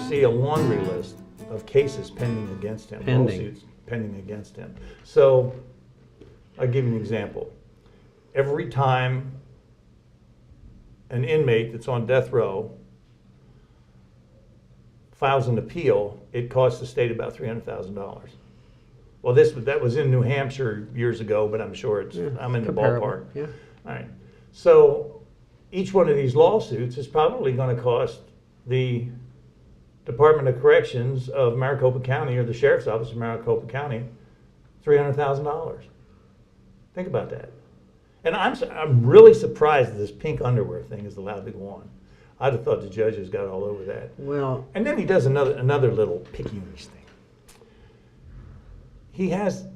see a laundry list of cases pending against him, lawsuits pending against him. So I'll give you an example. Every time an inmate that's on death row files an appeal, it costs the state about $300,000. Well, that was in New Hampshire years ago, but I'm sure I'm in the ballpark. Yeah. All right. So each one of these lawsuits is probably going to cost the Department of Corrections of Maricopa County or the Sheriff's Office of Maricopa County $300,000. Think about that. And I'm really surprised that this pink underwear thing is allowed to go on. I'd have thought the judges got all over that. Well, and then he does another little picky-ish thing. He has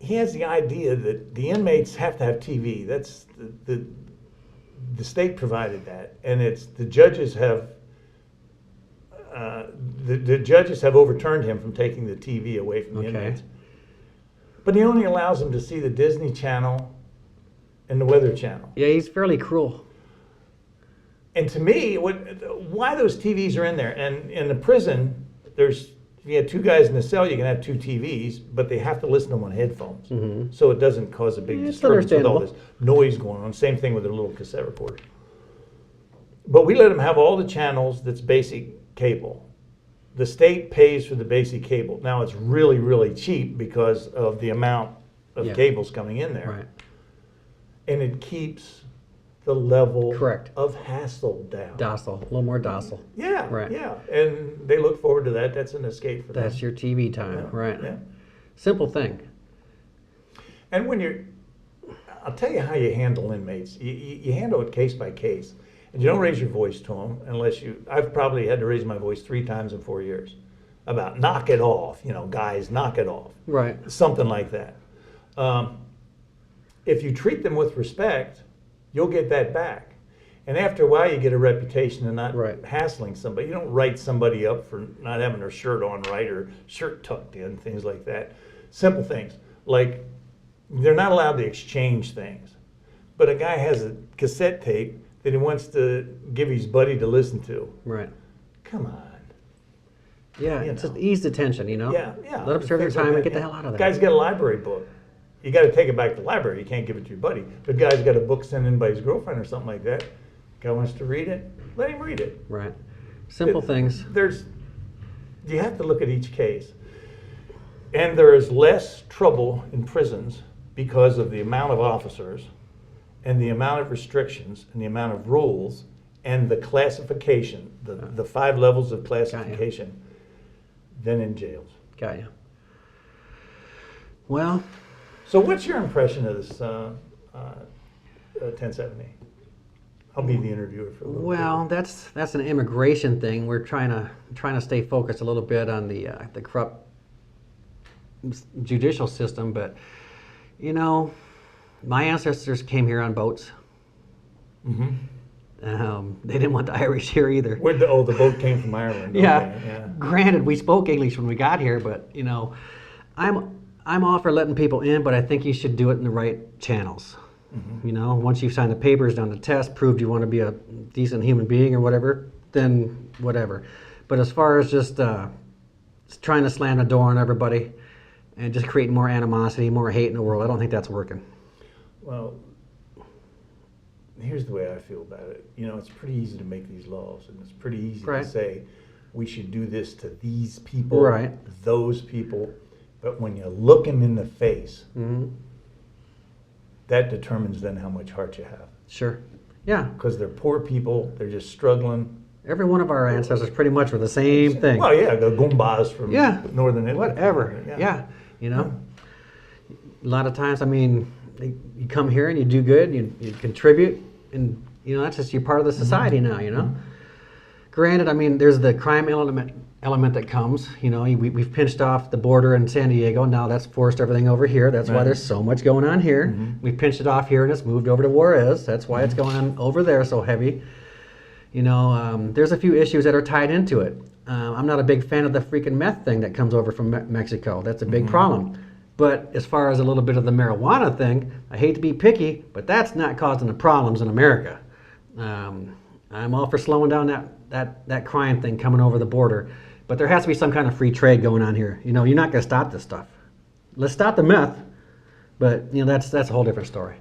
the idea that the inmates have to have TV. That's the state provided that, and it's the judges have the judges have overturned him from taking the TV away from the inmates. But he only allows them to see the Disney Channel and the Weather Channel. Yeah, he's fairly cruel. And to me, why those TVs are in there? And in the prison, if you have two guys in the cell, you can have two TVs, but they have to listen to them on headphones. So it doesn't cause a big disturbance with all this noise going on. Same thing with their little cassette recorder. But we let them have all the channels that's basic cable. The state pays for the basic cable. Now it's really, really cheap because of the amount of cables coming in there. Right. And it keeps the level Correct. of hassle down. Docile, a little more docile. Yeah, Right. yeah. And they look forward to that. That's an escape for them. That's your TV time, Yeah, right? yeah. Simple thing. And I'll tell you how you handle inmates. You handle it case by case. And you don't raise your voice to them unless I've probably had to raise my voice 3 times in 4 years about knock it off, guys, knock it off. Right. Something like that. If you treat them with respect, you'll get that back. And after a while, you get a reputation of not hassling somebody. You don't write somebody up for not having their shirt on right or shirt tucked in, things like that. Simple things. Like, they're not allowed to exchange things. But a guy has a cassette tape that he wants to give his buddy to listen to. Right. Come on. Yeah, it's just ease the tension, Yeah, yeah. Let them serve their time and get the hell out of there. Guy's got a library book. You got to take it back to the library. You can't give it to your buddy. But guy's got a book sent in by his girlfriend or something like that. Guy wants to read it. Let him read it. Right. Simple things. You have to look at each case. And there is less trouble in prisons because of the amount of officers and the amount of restrictions and the amount of rules and the classification, the 5 levels of classification, than in jails. Got you. Well, so what's your impression of this 1070? I'll be the interviewer for a little bit. Well, that's an immigration thing. We're trying to stay focused a little bit on the corrupt judicial system, but my ancestors came here on boats. They didn't want the Irish here either. The boat came from Ireland. Yeah. Okay, yeah. Granted, we spoke English when we got here, but I'm all for letting people in, but I think you should do it in the right channels. Once you've signed the papers, done the test, proved you want to be a decent human being or whatever, then whatever. But as far as just trying to slam the door on everybody and just creating more animosity, more hate in the world, I don't think that's working. Well, here's the way I feel about it. It's pretty easy to make these laws, and it's pretty easy to say we should do this to these people, those people. But when you look them in the face, that determines then how much heart you have. Sure. Yeah. Because they're poor people. They're just struggling. Every one of our ancestors pretty much were the same thing. Well, yeah, the Goombas from northern Italy. Whatever. Yeah. A lot of times, you come here and you do good, you contribute, and that's just you're part of the society now. Granted, there's the crime element that comes. We've pinched off the border in San Diego. Now that's forced everything over here. That's why there's so much going on here. We've pinched it off here and it's moved over to Juarez. That's why it's going on over there so heavy. There's a few issues that are tied into it. I'm not a big fan of the freaking meth thing that comes over from Mexico. That's a big problem. But as far as a little bit of the marijuana thing, I hate to be picky, but that's not causing the problems in America. I'm all for slowing down that crime thing coming over the border. But there has to be some kind of free trade going on here. You know, you're not going to stop this stuff. Let's stop the meth, but you know that's a whole different story.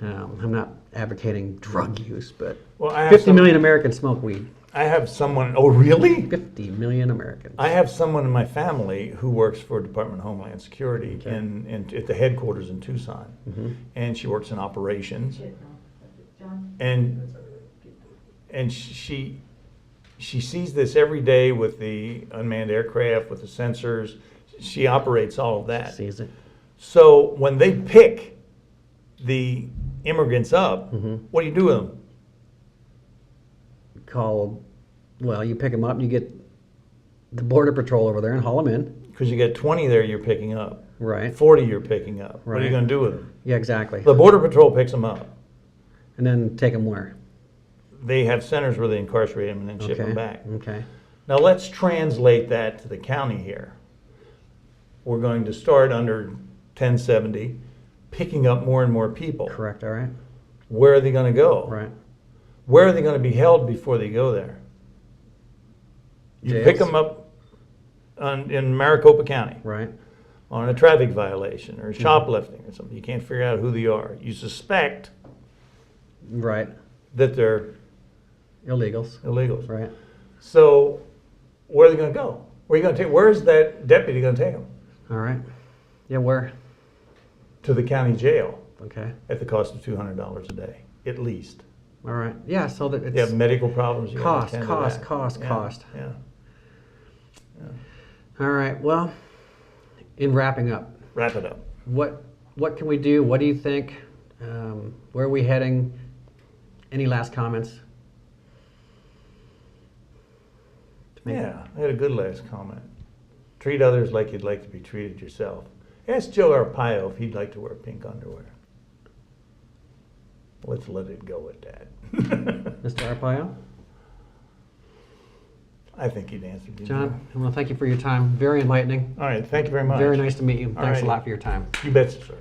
I'm not advocating drug use, but Well, I have 50 million Americans smoke weed. I have someone. Oh, really? 50 million Americans. I have someone in my family who works for Department of Homeland Security at the headquarters in Tucson, and she works in operations, and she sees this every day with the unmanned aircraft, with the sensors. She operates all of that. Sees it. So when they pick the immigrants up, what do you do with them? Well, you pick them up and you get the border patrol over there and haul them in. Because you get 20 there you're picking up. Right. 40 you're picking up. What are you Right. going to do with them? Yeah, exactly. The border patrol picks them up. And then take them where? They have centers where they incarcerate them and then ship them Okay. back. Okay. Now let's translate that to the county here. We're going to start under 1070, picking up more and more people. Correct. All right. Where are they going to go? Right. Where are they going to be held before they go there? You Jails. pick them up in Maricopa County Right. on a traffic violation or shoplifting or something. You can't figure out who they are. You suspect Right. that they're Illegals. illegals. Right. So where are they going to go? Where are you going to take? Where's that deputy going to take them? All right. Yeah. Where? To the county jail Okay. at the cost of $200 a day, at least. All right. Yeah. So that it's You have medical problems. You gotta cost, attend to cost, that. cost, Yeah, cost. Yeah. All right. Well, in wrapping up, Wrap it up. what can we do? What do you think? Where are we heading? Any last comments? Yeah, I had a good last comment. Treat others like you'd like to be treated yourself. Ask Joe Arpaio if he'd like to wear pink underwear. Let's let it go at that. Mr. Arpaio? I think he'd answer you. John, I want to thank you for your time. Very enlightening. All right, thank you very much. Very nice to meet you. Thanks a righty. lot for your time. You betcha, sir.